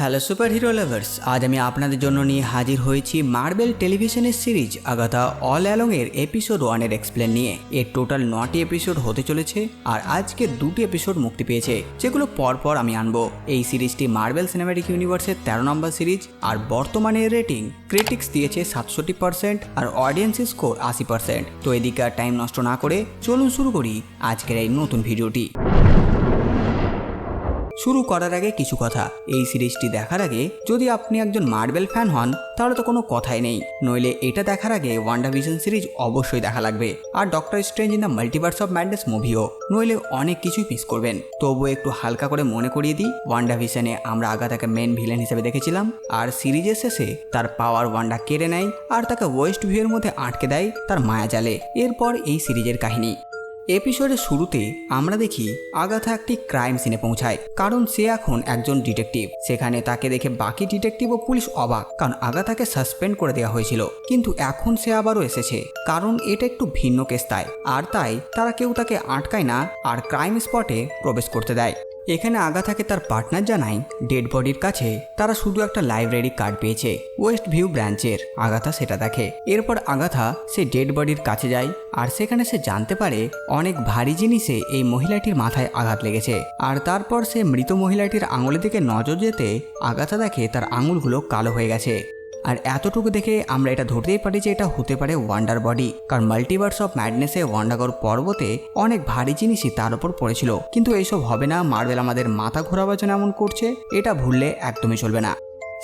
Hello super hero lovers, আজ আমি আপনাদের জন্য নিয়ে হাজির হয়েছি মার্বেল টেলিভিশনের সিরিজ আগাথা অল অ্যালংয়ের এপিসোড 1-এর এক্সপ্লেন নিয়ে। এর টোটাল 9টি এপিসোড হতে চলেছে আর আজকে 2টি এপিসোড মুক্তি পেয়েছে, যেগুলো পরপর আমি আনবো। এই সিরিজটি মার্বেল সিনেম্যাটিক ইউনিভার্সের 13 নম্বর সিরিজ আর বর্তমানে রেটিং ক্রিটিক্স দিয়েছে 67% আর অডিয়েন্স স্কোর 80%। তো এদিকে আর টাইম নষ্ট না করে চলুন শুরু করি আজকের এই নতুন ভিডিওটি। শুরু করার আগে কিছু কথা, এই সিরিজটি দেখার আগে যদি আপনি একজন মার্বেল ফ্যান হন তাহলে তো কোনো কথাই নেই, নইলে এটা দেখার আগে ওয়ান্ডাভিশন সিরিজ অবশ্যই দেখা লাগবে আর doctor strange in the multiverse of madness মুভিও, নইলে অনেক কিছুই মিস করবেন। তবুও একটু হালকা করে মনে করিয়ে দিই, ওয়ান্ডাভিশনে আমরা আগাথাকে মেন ভিলেন হিসেবে দেখেছিলাম আর সিরিজের শেষে তার পাওয়ার ওয়ান্ডা কেড়ে নেয় আর তাকে ওয়েস্ট ভিউয়ের মধ্যে আটকে দেয় তার মায়াজালে। এরপর এই সিরিজের কাহিনী। এপিসোডের শুরুতে আমরা দেখি আগাথা একটি ক্রাইম সিনে পৌঁছায়, কারণ সে এখন একজন ডিটেকটিভ। সেখানে তাকে দেখে বাকি ডিটেকটিভ ও পুলিশ অবাক, কারণ আগাথাকে সাসপেন্ড করে দেওয়া হয়েছিল, কিন্তু এখন সে আবারও এসেছে, কারণ এটা একটু ভিন্ন কেস তাই। আর তাই তারা কেউ তাকে আটকায় না আর ক্রাইম স্পটে প্রবেশ করতে দেয়। এখানে আগাথাকে তার পার্টনার জানায় ডেড বডির কাছে তারা শুধু একটা লাইব্রেরি কার্ড পেয়েছে ওয়েস্ট ভিউ ব্রাঞ্চের। আগাথা সেটা দেখে। এরপর আগাথা সে ডেড বডির কাছে যায় আর সেখানে সে জানতে পারে অনেক ভারী জিনিসে এই মহিলাটির মাথায় আঘাত লেগেছে। আর তারপর সে মৃত মহিলাটির আঙুলের দিকে নজর যেতে আগাথা দেখে তার আঙুলগুলো কালো হয়ে গেছে। আর এতটুকু দেখে আমরা এটা ধরতেই পারি যে এটা হতে পারে ওয়ান্ডার বডি, কারণ মাল্টিভার্স অফ ম্যাডনেসে ওয়ান্ডাগর পর্বতে অনেক ভারী জিনিসই তার উপর পড়েছিল। কিন্তু এইসব হবে না, মার্বেল আমাদের মাথা ঘোরাবার জন্য এমন করছে, এটা ভুললে একদমই চলবে না।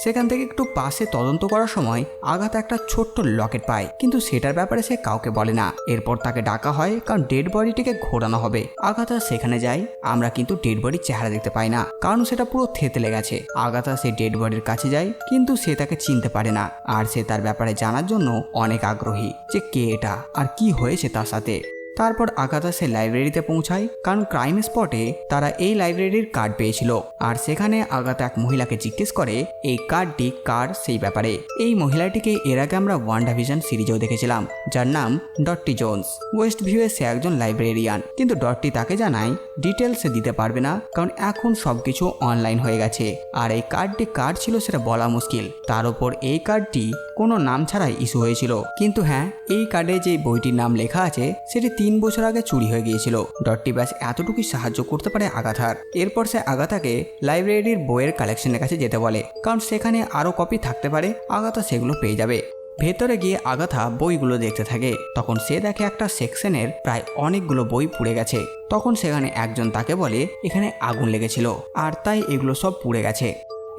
সেখান থেকে একটু পাশে তদন্ত করার সময় আগাথা একটা ছোট্ট লকেট পায়, কিন্তু সেটার ব্যাপারে সে কাউকে বলে না। এরপর তাকে ডাকা হয় কারণ ডেড বডিটিকে ঘোরানো হবে। আগাথা সেখানে যায়, আমরা কিন্তু ডেড বডির চেহারা দেখতে পাই না, কারণ সেটা পুরো থেতলে গেছে। আগাথা সে ডেড বডির কাছে যায়, কিন্তু সে তাকে চিনতে পারে না আর সে তার ব্যাপারে জানার জন্য অনেক আগ্রহী যে কে এটা আর কি হয়েছে তার সাথে। তারপর আগাথা সে লাইব্রেরিতে পৌঁছায়, কারণ ক্রাইম স্পটে তারা এই লাইব্রেরির কার্ড পেয়েছিল। আর সেখানে আগাথা এক মহিলাকে জিজ্ঞেস করে এই কার্ডটি কার সেই ব্যাপারে। এই মহিলাটিকে এর আগে আমরা ওয়ান্ডাভিশন সিরিজেও দেখেছিলাম, যার নাম ডট্টি জোন্স। ওয়েস্ট ভিউয়ে সে একজন লাইব্রেরিয়ান, কিন্তু ডট্টি তাকে জানায় ডিটেলস সে দিতে পারবে না, কারণ এখন সবকিছু অনলাইন হয়ে গেছে আর এই কার্ডটি কার ছিল সেটা বলা মুশকিল। তার উপর এই কার্ডটি কোনো নাম ছাড়াই ইস্যু হয়েছিল, কিন্তু হ্যাঁ, এই কার্ডে যে বইটির নাম লেখা আছে সেটি 3 বছর আগে চুরি হয়ে গিয়েছিল। ডট্টি ব্যাস এতটুকুই সাহায্য করতে পারে আগাথার। এরপর সে আগাথাকে লাইব্রেরির বইয়ের কালেকশনের কাছে যেতে বলে, কারণ সেখানে আরও কপি থাকতে পারে, আগাথা সেগুলো পেয়ে যাবে। ভেতরে গিয়ে আগাথা বইগুলো দেখতে থাকে, তখন সে দেখে একটা সেকশনের প্রায় অনেকগুলো বই পুড়ে গেছে। তখন সেখানে একজন তাকে বলে এখানে আগুন লেগেছিল আর তাই এগুলো সব পুড়ে গেছে।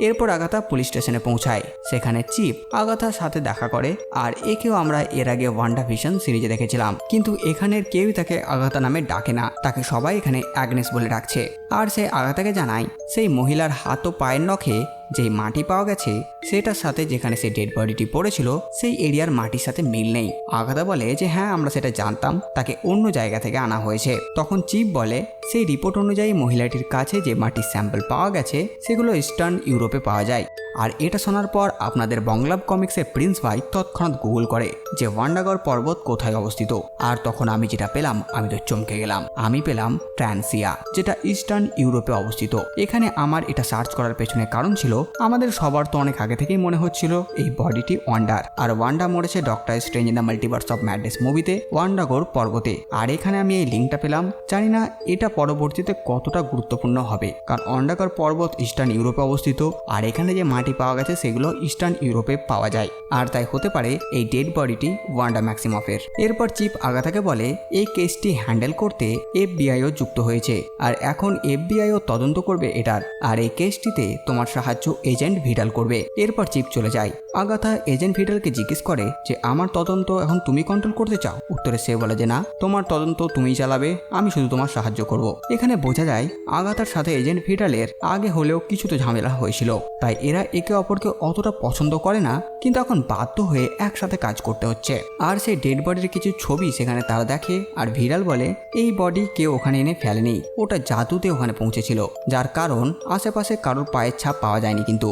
এরপর আগাথা পুলিশ স্টেশনে পৌঁছায়, সেখানে চিফ আগাথার সাথে দেখা করে। আর একেও আমরা এর আগে ওয়ান্ডাভিশন সিরিজে দেখেছিলাম, কিন্তু এখানের কেউই তাকে আগাথা নামে ডাকে না, তাকে সবাই এখানে অ্যাগনেস বলে ডাকছে। আর সে আগাথাকে জানায় সেই মহিলার হাত ও পায়ের নখে যেই মাটি পাওয়া গেছে সেটার সাথে যেখানে সে ডেড বডিটি পড়েছিল সেই এরিয়ার মাটির সাথে মিল নেই। আগাথা বলে যে হ্যাঁ, আমরা সেটা জানতাম, তাকে অন্য জায়গা থেকে আনা হয়েছে। তখন চিফ বলে সেই রিপোর্ট অনুযায়ী মহিলাটির কাছে যে মাটির স্যাম্পল পাওয়া গেছে সেগুলো ইস্টার্ন ইউরোপে পাওয়া যায়। আর এটা শোনার পর আপনাদের বংলাভ কমিক্সের প্রিন্স ভাই তৎক্ষণাৎ গুগল করে যে ওয়ান্ডাগর পর্বত কোথায় অবস্থিত। আর তখন আমি যেটা পেলাম, আমি তো চমকে গেলাম। আমি পেলাম ট্রান্সিয়া, যেটা ইস্টার্ন ইউরোপে অবস্থিত। এখানে আমার এটা সার্চ করার পেছনে কারণ ছিল আমাদের সবার তো অনেক আগে থেকেই মনে হচ্ছিল এই বডিটি ওয়ান্ডার, আর ওয়ান্ডা মরেছে doctor strange in the multiverse of madness মুভিতে ওয়ান্ডাগর পর্বতে। আর এখানে আমি এই লিঙ্কটা পেলাম, জানি না এটা পরবর্তীতে কতটা গুরুত্বপূর্ণ হবে, কারণ ওয়ান্ডাগর পর্বত ইস্টার্ন ইউরোপে অবস্থিত আর এখানে যে মাটি পাওয়া গেছে সেগুলো ইস্টার্ন ইউরোপে পাওয়া যায়। আর তাই হতে পারে এই ডেড বডিটি ওয়ান্ডা ম্যাক্সিমফের। এরপর চিফ আগাথাকে বলে এই কেসটি হ্যান্ডেল করতে এফবিআইও যুক্ত হয়েছে আর এখন এফবিআইও তদন্ত করবে এটার, আর এই কেসটিতে তোমার সাহায্য এজেন্ট ভিডাল করবে। এরপর চিফ চলে যায়। আগাথা এজেন্ট ভিডালকে জিজ্ঞেস করে যে আমার তদন্ত এখন তুমি কন্ট্রোল করতে চাও? উত্তরে সে বলে যে না, তোমার তদন্ত তুমিই চালাবে, আমি শুধু তোমার সাহায্য করব। এখানে বোঝা যায় আগাথার সাথে এজেন্ট ভিডালের আগে হলেও কিছু তো ঝামেলা হয়েছিল, তাই এরা একে অপরকে অতটা পছন্দ করে না, কিন্তু এখন বাধ্য হয়ে একসাথে কাজ করতে হচ্ছে। আর সেই ডেড বডির কিছু ছবি সেখানে তারা দেখে আর ভিডাল বলে এই বডি কেউ ওখানে এনে ফেলেনি, ওটা জাদুতে ওখানে পৌঁছেছিল, যার কারণ আশেপাশে কারোর পায়ের ছাপ পাওয়া যায়নি। কিন্তু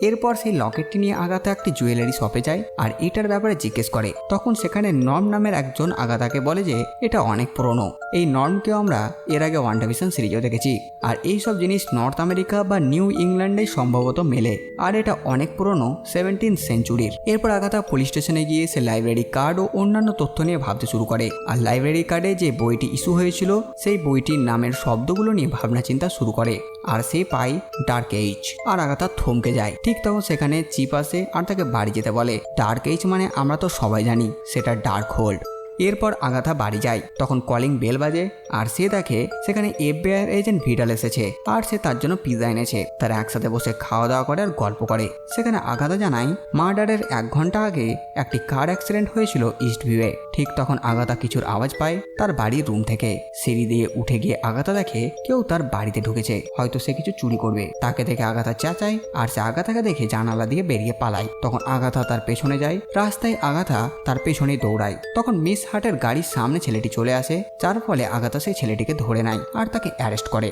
এরপর সেই লকেটটি নিয়ে আগাথা একটি জুয়েলারি শপে যায় আর এটার ব্যাপারে জিজ্ঞেস করে। তখন সেখানে নর্ম নামের একজন আগাথাকে বলে যে এটা অনেক পুরনো। এই নর্মকেও আমরা এর আগে ওয়ান্ডাভিশন সিরিজও দেখেছি, আর এই সব জিনিস নর্থ আমেরিকা বা নিউ ইংল্যান্ডে সম্ভবত মেলে, আর এটা অনেক পুরনো 17th সেঞ্চুরির। এরপর আগাথা পুলিশ স্টেশনে গিয়ে সে লাইব্রেরি কার্ড ও অন্যান্য তথ্য নিয়ে ভাবতে শুরু করে, আর লাইব্রেরি কার্ডে যে বইটি ইস্যু হয়েছিল সেই বইটির নামের শব্দগুলো নিয়ে ভাবনা চিন্তা শুরু করে, আর সে পায় ডার্ক এইজ। আর আগাথা থমকে যায়। ঠিক তখন সেখানে চিপ আসে আর তাকে বাড়ি যেতে বলে। ডার্ক এইজ মানে আমরা তো সবাই জানি সেটা ডার্ক হোল্ড। এরপর আগাথা বাড়ি যায়। তখন কলিং বেল বাজে আর সে দেখে সেখানে FBI এজেন্ট ভিডাল এসেছে আর সে তার জন্য পিৎজা এনেছে। তারা একসাথে বসে খাওয়া দাওয়া করে আর গল্প করে। সেখানে আগাথা জানায় মার্ডারের 1 ঘন্টা আগে একটি কার অ্যাক্সিডেন্ট হয়েছিল ইস্ট ভিউয়ে। ঠিক তখন আগাথা কিছুর আওয়াজ পায় তার বাড়ির রুম থেকে। সিঁড়ি দিয়ে উঠে গিয়ে আগাথা দেখে কেউ তার বাড়িতে ঢুকেছে, হয়তো সে কিছু চুরি করবে। তাকে দেখে আগাথা চেঁচায় আর সে আগাথাকে দেখে জানালা দিয়ে বেরিয়ে পালায়। তখন আগাথা তার পেছনে যায়। রাস্তায় আগাথা তার পেছনে দৌড়ায়। তখন মিস হার্টের গাড়ির সামনে ছেলেটি চলে আসে, যার ফলে আগাথা সেই ছেলেটিকে ধরে নেয় আর তাকে অ্যারেস্ট করে।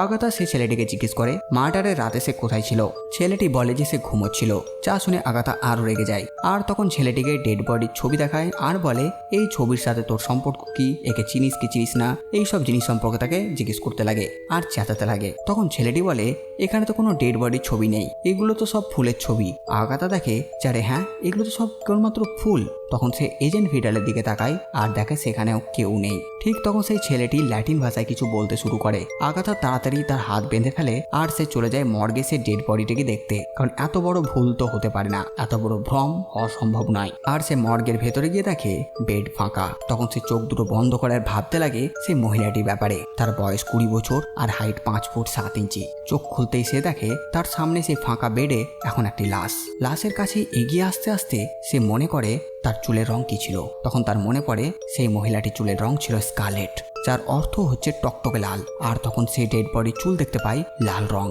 আগাথা সেই ছেলেটিকে জিজ্ঞেস করে মার্ডারের রাতে সে কোথায় ছিল। ছেলেটি বলে যে সে ঘুমোচ্ছিল। যা শুনে আগাথা আরও রেগে যায় আর তখন ছেলেটিকে ডেড বডির ছবি দেখায় আর বলে এই ছবির সাথে তোর সম্পর্ক কি, একে চিনিস কি চিনিস না, এই সব জিনিস সম্পর্কে তাকে জিজ্ঞেস করতে লাগে আর চেঁচাতে লাগে। তখন ছেলেটি বলে এখানে তো কোনো ডেড বডির ছবি নেই, এগুলো তো সব ফুলের ছবি। আগাথা দেখে যারে হ্যাঁ এগুলো তো সব কেবলমাত্র ফুল। তখন সে এজেন্ট ভিডালের দিকে তাকায় আর দেখে সেখানেও কেউ নেই। ঠিক তখন সেই ছেলেটি ল্যাটিন ভাষায় কিছু বলতে শুরু করে। আগাথা তাড়াতাড়ি তার হাত বেঁধে ফেলে আর সে চলে যায় মর্গে সে ডেড বডিটিকে দেখতে, কারণ এত বড় ভুল তো হতে পারে না, এত বড় ভ্রম অসম্ভব নয়। আর সে মর্গের ভেতরে গিয়ে দেখে বেড ফাঁকা। তখন সে চোখ দুটো বন্ধ করে আর ভাবতে লাগে সেই মহিলাটির ব্যাপারে। তার বয়স 20 বছর আর হাইট 5 ফুট 7 ইঞ্চি। চোখ খুলতেই সে দেখে তার সামনে সেই ফাঁকা বেডে এখন একটি লাশ। লাশের কাছে এগিয়ে আসতে আসতে সে মনে করে তার চুলের রং কি ছিল। তখন তার মনে পড়ে সেই মহিলাটির চুলের রং ছিল স্কারলেট, যার অর্থ হচ্ছে টকটকে লাল। আর তখন সে ডেড বডি চুল দেখতে পায় লাল রং।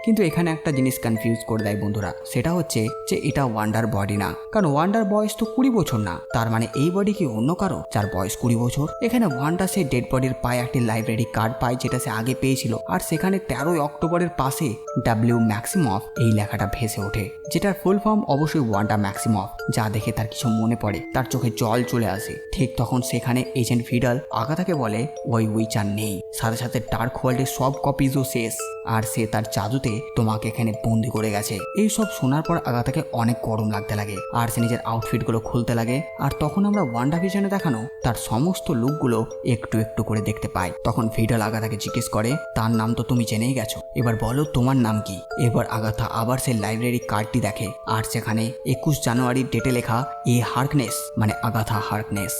কিন্তু এখানে একটা জিনিস কনফিউজ করে দেয় বন্ধুরা, সেটা হচ্ছে যে এটা ওয়ান্ডার বডি না, কারণ ওয়ান্ডার বয়স তো 20 বছর না। তার মানে এই বডি কি অন্য কারো যার বয়স 20 বছর? এখানে ওয়ান্ডা সেই ডেড বডির পায়ে একটি লাইব্রেরি কার্ড পায় যেটা সে আগে পেয়েছিল, আর সেখানে 13 অক্টোবরের পাশে ডাব্লিউ ম্যাক্সিমফ এই লেখাটা ভেসে ওঠে, যেটার ফুল ফর্ম অবশ্যই ওয়ান্ডা ম্যাক্সিমফ। যা দেখে তার কিছু মনে পড়ে, তার চোখে জল চলে আসে। ঠিক তখন সেখানে এজেন্ট ভিডাল আগাথাকে বলে ওই উইচার নেই, সাথে সাথে ডার্ক ওয়ার্ল্ডের সব কপিজও শেষ, আর সে তার জাদুতে তোমাকে এখানে বন্দি করে গেছে। এই সব শোনার পর আগাথাকে অনেক গরম লাগতে লাগে আর সে নিজের আউটফিটগুলো খুলতে লাগে। আর তখন আমরা ওয়ান্ডাভিশনে দেখানো তার সমস্ত লুকগুলো একটু একটু করে দেখতে পাই। তখন ভিডাল আগাথাকে জিজ্ঞেস করে তার নাম তো তুমি জেনেই গেছো, এবার বলো তোমার নাম কি। এবার আগাথা আবার সেই লাইব্রেরি কার্ডটি দেখে আর সেখানে 21 জানুয়ারির ডেটে লেখা এ হার্কনেস, মানে আগাথা হার্কনেস।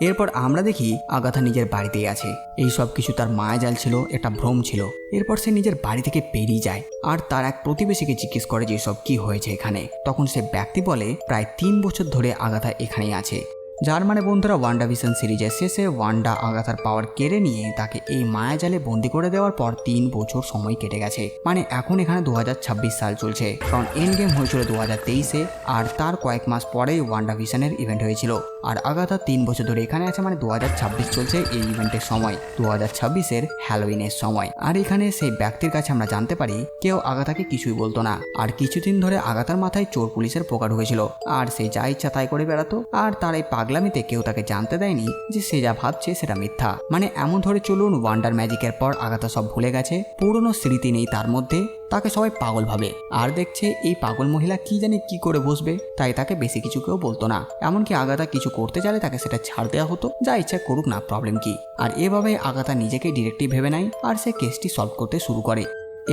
এরপর আমরা দেখি আগাথা নিজের বাড়িতেই আছে। এই সব কিছু তার মায়াজাল ছিল, একটা ভ্রম ছিল। এরপর সে নিজের বাড়ি থেকে বেরিয়ে যায় আর তার এক প্রতিবেশীকে জিজ্ঞেস করে যে সব কি হয়েছে এখানে। তখন সে ব্যক্তি বলে প্রায় 3 বছর ধরে আগাথা এখানেই আছে। যার মানে বন্ধুরা ওয়ান্ডাভিশন সিরিজের শেষে ওয়ান্ডা আগাথার পাওয়ার কেড়ে নিয়ে তাকে এই মায়াজালে বন্দি করে দেওয়ার পর 3 বছর সময় কেটে গেছে। মানে এখন এখানে 2026 সাল চলছে, কারণ এন্ড গেম হয়েছিল 2023-এ আর তার কয়েক মাস পরেই ওয়ান্ডাভিশনের ইভেন্ট হয়েছিল। আর আগাথা 3 বছর ধরে এখানে আছে, মানে 2026 চলছে এই ইভেন্টের সময়, 2026-এর হ্যালোউইনের সময়। আর এখানে সেই ব্যক্তির কাছে আমরা জানতে পারি কেউ আগাথাকে কিছুই বলতো না। আর কিছুদিন ধরে আগাথার মাথায় চোর পুলিশের পোকা ঢুকেছিল আর সে যা ইচ্ছা তাই করে বেড়াতো। আর তার এই পাগলামিতে কেউ তাকে জানতে দেয়নি যে সে যা ভাবছে সেটা মিথ্যা। মানে এমন ধরে চলুন ওয়ান্ডার ম্যাজিকের পর আগাথা সব ভুলে গেছে, পুরনো স্মৃতি নেই তার মধ্যে। তাকে সবাই পাগল ভাবে আর দেখছে এই পাগল মহিলা কি জানি কি করে বসবে, তাই তাকে বেশি কিছু কেউ বলতো না। এমনকি আগাথা কিছু করতে চাইলে তাকে সেটা ছাড় দেওয়া হতো, যা ইচ্ছা করুক না, প্রবলেম কি। আর এভাবে আগাথা নিজেকে ডিরেক্টিভ ভেবে নেয় আর সে কেসটি সলভ করতে শুরু করে।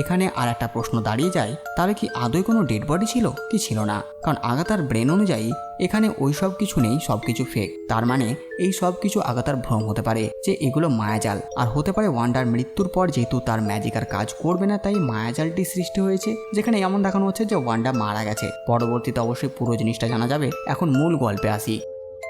এখানে আর একটা প্রশ্ন দাঁড়িয়ে যায়, তাহলে কি আদৌ কোনো ডেড বডি ছিল কি ছিল না? কারণ আগাথার ব্রেন অনুযায়ী এখানে ওই সব কিছু নেই, সব কিছু ফেক। তার মানে এই সব কিছু আগাথার ভ্রম হতে পারে যে এগুলো মায়াজাল। আর হতে পারে ওয়ান্ডার মৃত্যুর পর যেহেতু তার ম্যাজিক আর কাজ করবে না, তাই মায়াজালটি সৃষ্টি হয়েছে, যেখানে এমন দেখানো হচ্ছে যে ওয়ান্ডা মারা গেছে। পরবর্তীতে অবশ্যই পুরো জিনিসটা জানা যাবে। এখন মূল গল্পে আসি।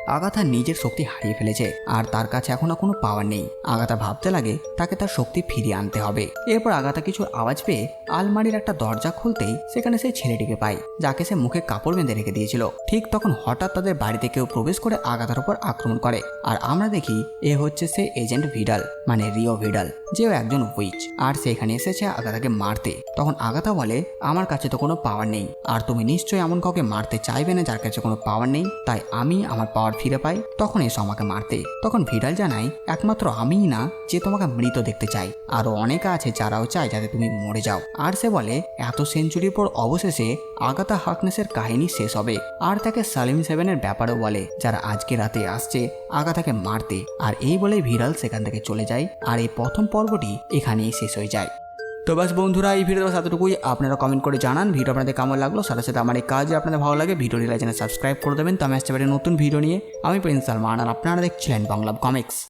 আগাথা নিজের শক্তি হারিয়ে ফেলেছে আর তার কাছে এখনো কোনো পাওয়ার নেই। আগাথা ভাবতে লাগে তাকে তার শক্তি ফিরিয়ে আনতে হবে। এরপর আগাথা কিছু আওয়াজ পেয়ে আলমারির একটা দরজা খুলতেই সেখানে সেই ছেলেটিকে পায়, যাকে সে মুখে কাপড় বেঁধে রেখে দিয়েছিল। ঠিক তখন হঠাৎ তাদের বাড়িতে কেউ প্রবেশ করে আগাথার উপর আক্রমণ করে। আর আমরা দেখি এ হচ্ছে সে এজেন্ট ভিডাল, মানে রিও ভিডাল, যেও একজন উইচ, আর সেখানে এসেছে আগাথাকে মারতে। তখন আগাথা বলে, আমার কাছে তো কোনো পাওয়ার নেই, আর তুমি নিশ্চয়ই এমন কাউকে মারতে চাইবে না যার কাছে কোনো পাওয়ার নেই, তাই আমি আমার পাওয়ার ফিরে পাই, তখন এসো আমাকে মারতে। তখন ভিডাল জানায়, একমাত্র আমিই না যে তোমাকে মৃত দেখতে চাই, আরো অনেকে আছে যারাও চায় যাতে তুমি মরে যাও। আর সে বলে, এত সেঞ্চুরির পর অবশেষে আগাথা হার্কনেসের কাহিনী শেষ হবে। আর তাকে সালিম 7-এর ব্যাপারেও বলে, যারা আজকে রাতে আসছে আগাথাকে মারতে। আর এই বলেই ভিডাল সেখান থেকে চলে যায়। আর এই প্রথম পর্বটি এখানেই শেষ হয়ে যায়। তো বাস বন্ধুরা, এই ভিডিও এতটুকুই। আপনারা কমেন্ট করে জানান ভিডিও আপনাদের কেমন লাগলো। সাথে সাথে আমার এই কাজে আপনাদের ভালো লাগে ভিডিওটি লাইক চ্যানেল সাবস্ক্রাইব করে দেবেন। তো আমি আসতে পারি নতুন ভিডিও নিয়ে। আমি প্রিন্স সালমান, আর আপনারা দেখছিলেন বাংলা কমিক্স।